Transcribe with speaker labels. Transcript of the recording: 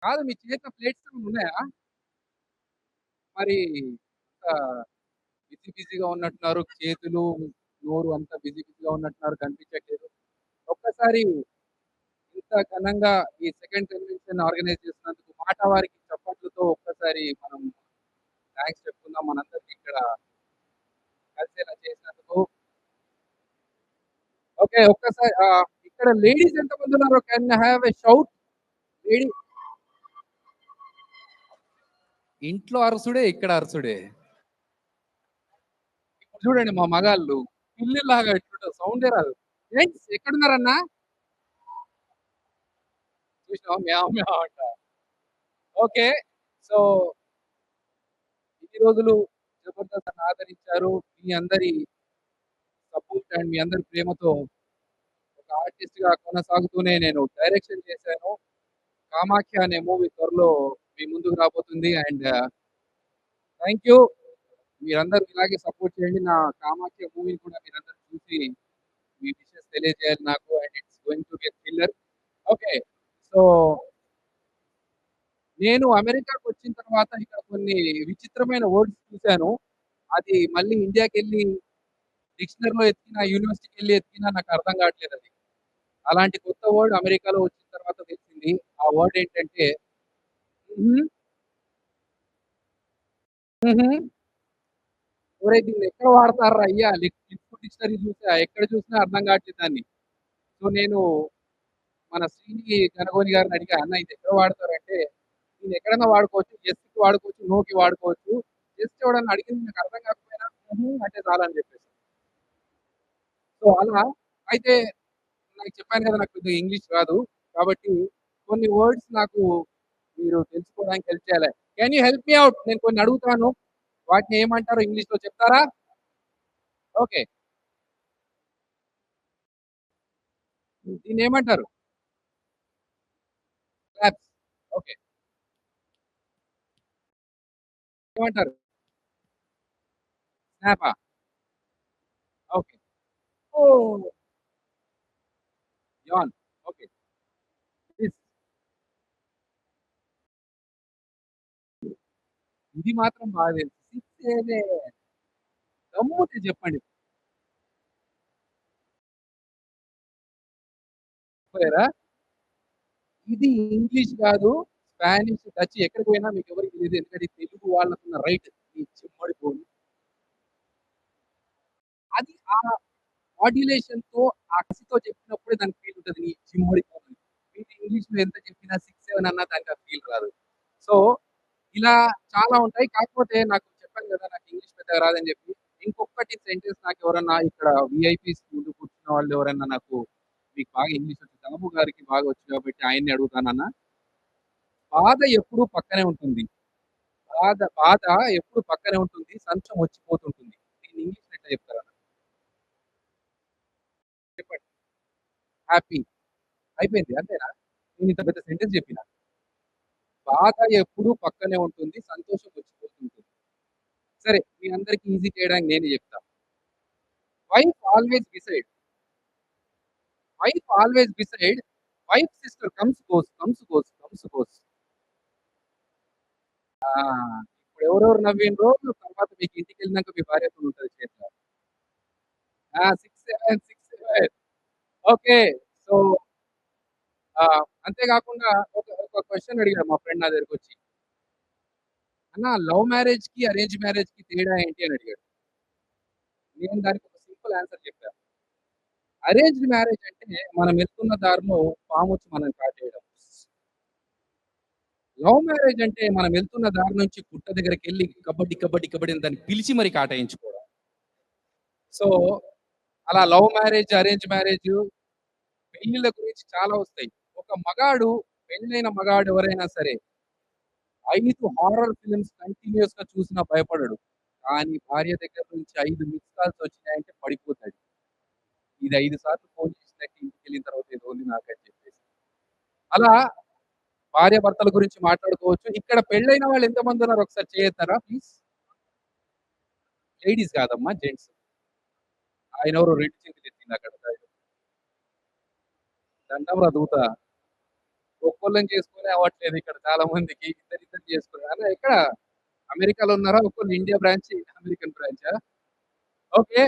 Speaker 1: కాదు మీ చేతిలో ప్లేట్స్ ఏమన్నా ఉన్నాయా? మరి అంతా బిజీ బిజీగా ఉన్నట్టున్నారు. చేతులు, నోరు అంతా బిజీ బిజీగా ఉన్నట్టున్నారు కనిపించట్లేదు. ఒక్కసారి ఇంత ఘనంగా ఈ సెకండ్ కన్వెన్షన్ ఆర్గనైజ్ చేసినందుకు మాట వారికి చప్పట్లతో ఒక్కసారి మనం థాంక్స్ చెప్పుకుందాం మనందరికీ ఇక్కడ కలిసేలా చేసినందుకు. ఓకే. ఒక్కసారి ఇక్కడ లేడీస్ ఎంతమందున్నారో can have a shout? Lady ఇంట్లో అరుసుడే, ఇక్కడ అరుసుడే. ఇప్పుడు చూడండి మా మగాళ్ళు పిల్లిలాగా ఎట్లుంటారు సౌండే రాదు. జెంట్స్ ఎక్కడున్నారన్నా? చూసినావా మ్యావ్ మ్యావ్ అంట. ఓకే. సో, ఇన్ని రోజులు జబర్దస్త్ ఆదరించారు. మీ అందరి సపోర్ట్ అండ్ మీ అందరి ప్రేమతో ఒక ఆర్టిస్ట్‌గా కొనసాగుతూనే నేను డైరెక్షన్ చేశాను. 'కామాఖ్య' అనే మూవీ త్వరలో మీ ముందుకు రాబోతుంది. And thank you. మీరందరూ ఇలాగే సపోర్ట్ చేయండి. నా 'కామాఖ్య' మూవీని కూడా మీరందరూ చూసి మీ విషెస్ తెలియజేయాలి నాకు. And it's going to be a thriller. Okay. So, నేను అమెరికాకొచ్చిన తర్వాత ఇక్కడ కొన్ని విచిత్రమైన వర్డ్స్ చూసాను. అది మళ్ళీ ఇండియాకెళ్ళి డిక్షనరీలో ఎతికినా, యూనివర్సిటీకెళ్ళి ఎతికినా నాకు అర్థం కావట్లేదది. అలాంటి కొత్త వర్డ్ అమెరికాలో వచ్చిన తర్వాత తెలిసింది. ఆ వర్డ్ ఏంటంటే హుహు. హుహు. ఒరేయ్! దీన్నెక్కడ వాడతార్రా అయ్యా! లిక్విడ్ డిక్షనరీ చూసా. ఎక్కడ చూసినా అర్థం కావట్లేదు దాన్ని. సో, నేను మన శ్రీని గనగోని గారిని అడిగా, "అన్న ఇది ఎక్కడ వాడతారంటే, దీన్నెక్కడైనా వాడుకోవచ్చు. యెస్‌కి వాడుకోవచ్చు, నోకి వాడుకోవచ్చు. జస్ట్ ఎవడన్నా అడిగింది నాకు అర్థం కాకపోయినా హుహు అంటే చాలని" చెప్పేసి. సో, అలా అయితే నాకు చెప్పాను కదా! నాకు కొద్దిగా ఇంగ్లీష్ రాదు. కాబట్టి కొన్ని వర్డ్స్ నాకు మీరు తెలుసుకోవడానికి హెల్ప్ చేయాలి. Can you help me out? నేను కొన్ని అడుగుతాను. వాటిని ఏమంటారో ఇంగ్లీష్‌లో చెప్తారా? ఓకే. దీన్నేమంటారు? క్లాప్స్. ఓకే. ఏమంటారు? స్నాపా? Okay. Oh! An. Okay. This. ఇది మాత్రం బాగా తెలుసు. సిక్స్ ఏదే గమ్మున చెప్పండి. పోయారా? ఇది ఇంగ్లీష్ కాదు. స్పానిష్, డచ్ ఎక్కడికి పోయినా మీకెవరికీ తెలీదు. ఎందుకంటే తెలుగు వాళ్ళకున్న రైట్. ఈ చిమ్మడి పోను. అది మాడ్యులేషన్‌తో ఆ కసితో చెప్పినప్పుడే దానికి ఫీల్ ఉంటది. నీ చిమ్మడి పోను. మీరు ఇంగ్లీష్‌లో ఎంత చెప్పినా 6, 7 అన్నా దానికి ఆ ఫీల్ రాదు. సో, ఇలా చాలా ఉంటాయి. కాకపోతే నాకు చెప్పాను గదా! నాకు ఇంగ్లీష్ పెద్దగా రాదని జెప్పి. ఇంకొకటి సెంటెన్స్ నాకెవరన్నా ఇక్కడ వీఐపీస్ ముందు కూర్చున్న వాళ్ళు ఎవరన్నా మీకు బాగా ఇంగ్లీష్ వచ్చు. దాము గారికి బాగా వచ్చు కాబట్టి ఆయన్ని అడుగుతానన్నా. బాధ ఎప్పుడూ పక్కనే ఉంటుంది. బాధ ఎప్పుడు పక్కనే ఉంటుంది. సంతోషం వచ్చిపోతుంటుంది. దీన్ని ఇంగ్లీష్‌లో ఎట్లా చెప్తారన్న? చెప్పండి. హ్యాపీ. అయిపోయింది. అంతేనా? నేనింత పెద్ద సెంటెన్స్ జెప్పినా. బాధ ఎప్పుడూ పక్కనే ఉంటుంది. సంతోషం వచ్చిపోతుంటుంది. సరే మీ అందరికి ఈజీ చేయడానికి నేనే జెప్తా. Wife always decide. Wife always decide. Wife sister comes goes, comes goes, comes goes. ఆ! ఇప్పుడు ఎవరెవరు నవ్విండ్రో తర్వాత మీకు ఇంటికెళ్ళినాక మీ భార్యతోనుంటది చేతిలో. ఆ! 6, 7, 6, 7. ఓకే. సో, అంతే గాకుండా ఒక క్వెషన్ అడిగాడు మా ఫ్రెండ్ నా దగ్గరకొచ్చి. అన్న లవ్ మ్యారేజ్‌కి, అరేంజ్ మ్యారేజ్‌కి తేడా ఏంటి అని అడిగాడు. నేను దానికి ఒక సింపుల్ ఆన్సర్ చెప్పా. అరేంజ్డ్ మ్యారేజ్ అంటే మనం వెళ్తున్న దారిలో పామొచ్చి మనల్ని కాటేయడం. లవ్ మ్యారేజ్ అంటే మనం వెళ్తున్న దారి నుంచి పుట్ట దగ్గరికెళ్లి కబడ్డీ, కబడ్డీ, కబడ్డీ అని దాన్ని పిలిచి మరి కాటాయించుకోవడం. సో, అలా లవ్ మ్యారేజ్, అరేంజ్ మ్యారేజు పెళ్ళిళ్ళ గురించి చాలా వస్తాయి. ఒక మగాడు పెళ్ళైన మగాడు ఎవరైనా సరే 5 హారర్ ఫిల్మ్స్ కంటిన్యూయస్‌గా చూసినా భయపడడు. కానీ భార్య దగ్గర నుంచి 5 మిస్డ్ కాల్స్ వచ్చినాయంటే పడిపోతాడు. ఇది 5 సార్లు ఫోన్ చేసిందంటే ఇంటికెళ్ళిన తర్వాత ఏదో ఉంది నాకని చెప్పేసి. అలా భార్యాభర్తల గురించి మాట్లాడుకోవచ్చు. ఇక్కడ పెళ్ళైన వాళ్ళు ఎంతమందున్నారు ఒకసారి చేయెత్తారా ప్లీజ్? లేడీస్ కాదమ్మా జెంట్స్. ఆయనెవరో 2 చేతులెత్తిండక్కడ. దండం రా దూత. ఒక్కోళ్ళని చేసుకొనే అవ్వట్లేదు ఇక్కడ చాలా మందికి. ఇద్దరిద్దరు చేసుకున్నారు. అన్న ఎక్కడ అమెరికాలో ఉన్నారా? ఒక్కోళ్ళు ఇండియా బ్రాంచ్, అమెరికన్ బ్రాంచా? ఓకే.